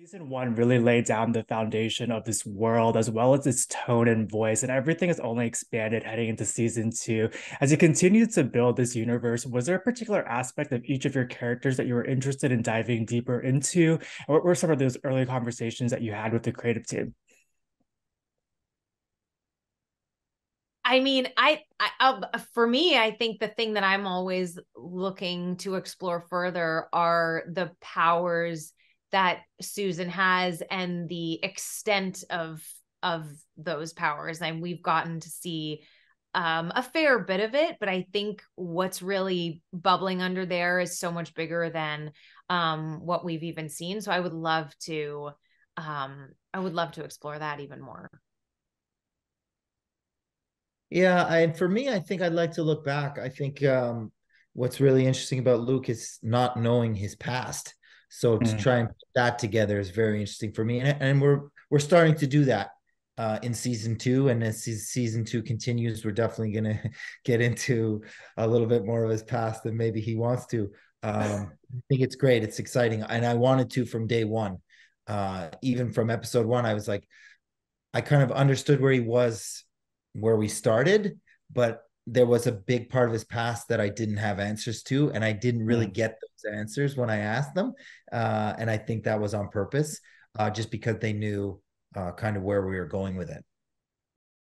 Season one really laid down the foundation of this world as well as its tone and voice, and everything has only expanded heading into season two. As you continue to build this universe, was there a particular aspect of each of your characters that you were interested in diving deeper into? And what were some of those early conversations that you had with the creative team? I mean, for me, I think the thing that I'm always looking to explore further are the powers that Susan has and the extent of those powers. And we've gotten to see a fair bit of it, but I think what's really bubbling under there is so much bigger than what we've even seen. So I would love to explore that even more. Yeah, and for me, I think I'd like to look back. I think what's really interesting about Luke is not knowing his past. So to Mm. try and put that together is very interesting for me, and we're starting to do that in season two. And as season two continues, we're definitely going to get into a little bit more of his past than maybe he wants to. I think it's great. It's exciting, and I wanted to from day one. Even from episode one, I was like, I kind of understood where he was, where we started, but there was a big part of his past that I didn't have answers to, and I didn't really Mm. get those answers when I asked them. And I think that was on purpose, just because they knew kind of where we were going with it.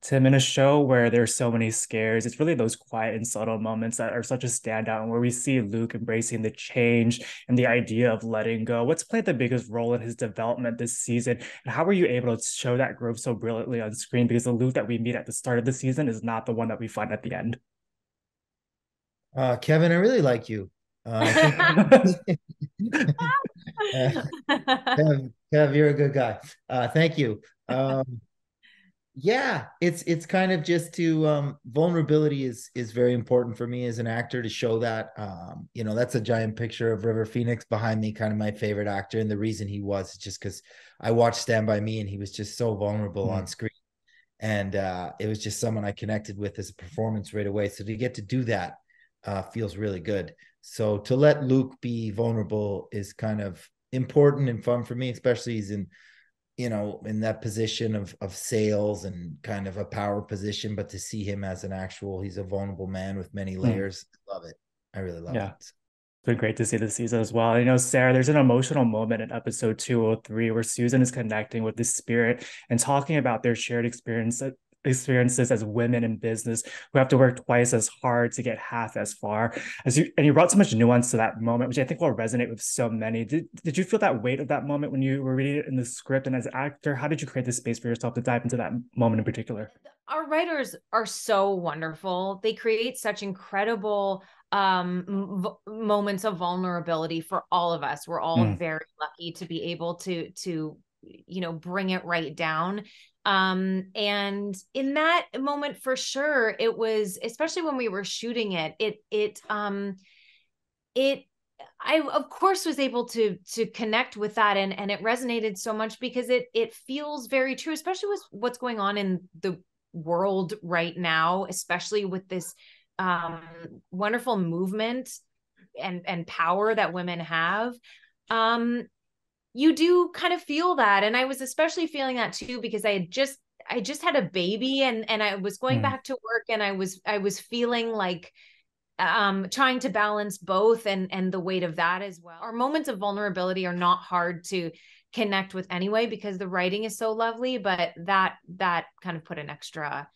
Tim, in a show where there's so many scares, it's really those quiet and subtle moments that are such a standout, and where we see Luke embracing the change and the idea of letting go. What's played the biggest role in his development this season, and how were you able to show that growth so brilliantly on screen? Because the Luke that we meet at the start of the season is not the one that we find at the end. Kevin, I really like you. I think Kev, you're a good guy. Thank you. Yeah, it's kind of just to vulnerability is very important for me as an actor to show that. That's a giant picture of River Phoenix behind me, kind of my favorite actor, and the reason he was is just because I watched Stand By Me and he was just so vulnerable on Mm. screen, and it was just someone I connected with as a performance right away. So to get to do that feels really good. So to let Luke be vulnerable is kind of important and fun for me, especially he's in that position of sales and kind of a power position, but to see him as an actual, he's a vulnerable man with many Mm. layers. Love it. I really love Yeah. it. It's been great to see this season as well. Sarah, there's an emotional moment in episode 203 where Susan is connecting with the spirit and talking about their shared experiences as women in business who have to work twice as hard to get half as far. And you brought so much nuance to that moment, which I think will resonate with so many. Did you feel that weight of that moment when you were reading it in the script? And as an actor, how did you create the space for yourself to dive into that moment in particular? Our writers are so wonderful. They create such incredible moments of vulnerability for all of us. We're all Mm. very lucky to be able to bring it right down. And in that moment, for sure, it was, especially when we were shooting it I of course was able to connect with that, and it resonated so much because it feels very true, especially with what's going on in the world right now, especially with this um wonderful movement and power that women have. um you do kind of feel that, and I was especially feeling that too because I just had a baby, and I was going Mm. back to work, and I was feeling like trying to balance both, and the weight of that as well. Our moments of vulnerability are not hard to connect with anyway because the writing is so lovely, but that kind of put an extra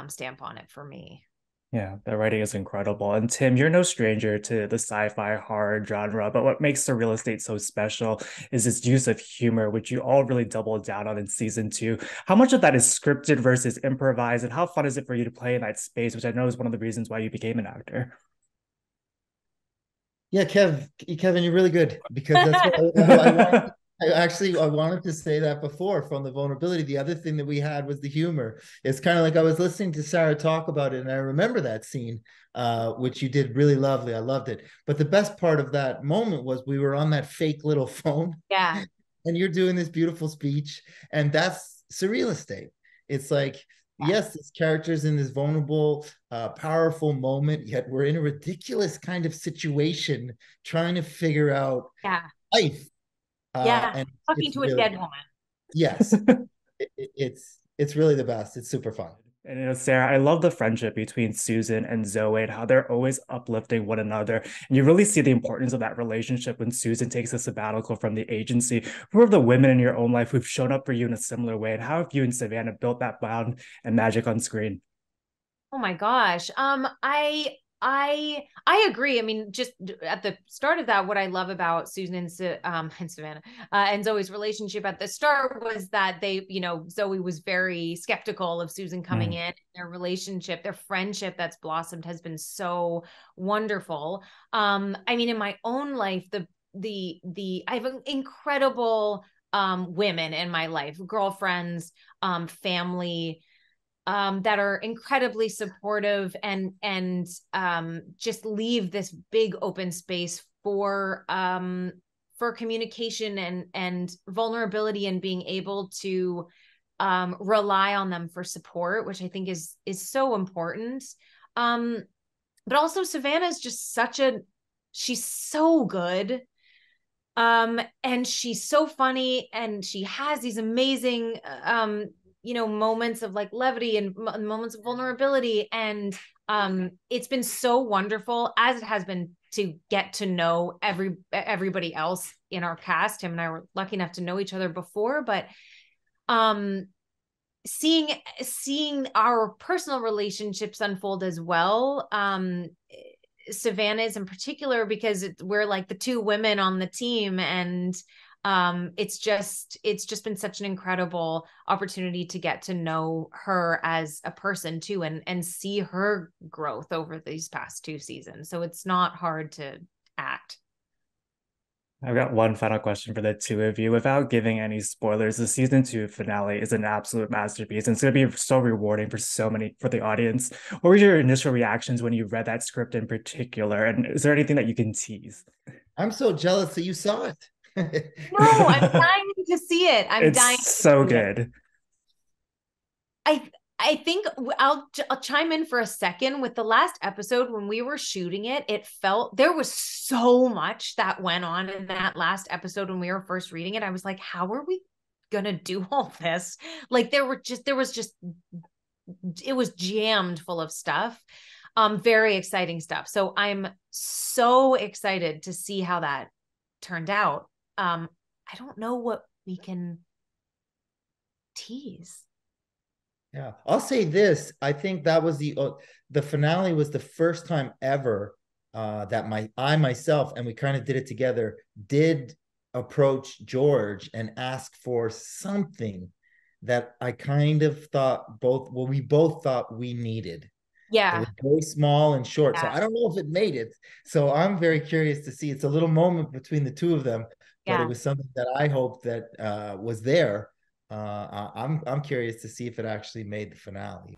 stamp on it for me. Yeah, the writing is incredible. And Tim, you're no stranger to the sci-fi horror genre, but what makes the real estate so special is its use of humor, which you all really doubled down on in season two. How much of that is scripted versus improvised, and how fun is it for you to play in that space, which I know is one of the reasons why you became an actor? Yeah, Kevin, you're really good because that's what I wanted. I wanted to say that before from the vulnerability. The other thing that we had was the humor. It's kind of like I was listening to Sarah talk about it, and I remember that scene, which you did really lovely. I loved it. But the best part of that moment was we were on that fake little phone, Yeah. and you're doing this beautiful speech, and that's surreal estate. It's like, yes, this character's in this vulnerable, powerful moment, yet we're in a ridiculous kind of situation trying to figure out Yeah. life. Yeah, And talking it's to a really, dead woman. yes, it's really the best. It's super fun. And Sarah, I love the friendship between Susan and Zoe and how they're always uplifting one another. And you really see the importance of that relationship when Susan takes a sabbatical from the agency. Who are the women in your own life who've shown up for you in a similar way? And how have you and Savannah built that bond and magic on screen? Oh my gosh. I agree. I mean, just at the start of that, what I love about Susan and Savannah and Zoe's relationship at the start was that they, Zoe was very skeptical of Susan coming in. Their relationship, their friendship that's blossomed has been so wonderful. I mean, in my own life, I have incredible women in my life, girlfriends, family, that are incredibly supportive and just leave this big open space for communication and vulnerability, and being able to rely on them for support, which I think is so important. But also Savannah is just she's so good. And she's so funny, and she has these amazing moments of like levity and moments of vulnerability, and it's been so wonderful, as it has been, to get to know everybody else in our cast. Him and I were lucky enough to know each other before, but seeing our personal relationships unfold as well. Savannah's in particular, because we're like the two women on the team, and it's just been such an incredible opportunity to get to know her as a person too, and see her growth over these past 2 seasons. So it's not hard to act. I've got one final question for the two of you. Without giving any spoilers, the season 2 finale is an absolute masterpiece, and it's going to be so rewarding for the audience. What were your initial reactions when you read that script in particular? And is there anything that you can tease? I'm so jealous that you saw it. No, I'm dying to see it. It's so good. I think I'll chime in for a second. With the last episode, when we were shooting it, it felt there was so much that went on in that last episode. When we were first reading it, I was like, how are we gonna do all this? Like it was jammed full of stuff. Very exciting stuff. So I'm so excited to see how that turned out. I don't know what we can tease. Yeah, I'll say this. I think that was the finale was the first time ever that I myself, and we kind of did it together, did approach George and ask for something that I kind of thought we both thought we needed. Yeah. It was very small and short. Yeah. So I don't know if it made it. So I'm very curious to see. It's a little moment between the two of them, but it was something that I hope that was there. I'm curious to see if it actually made the finale.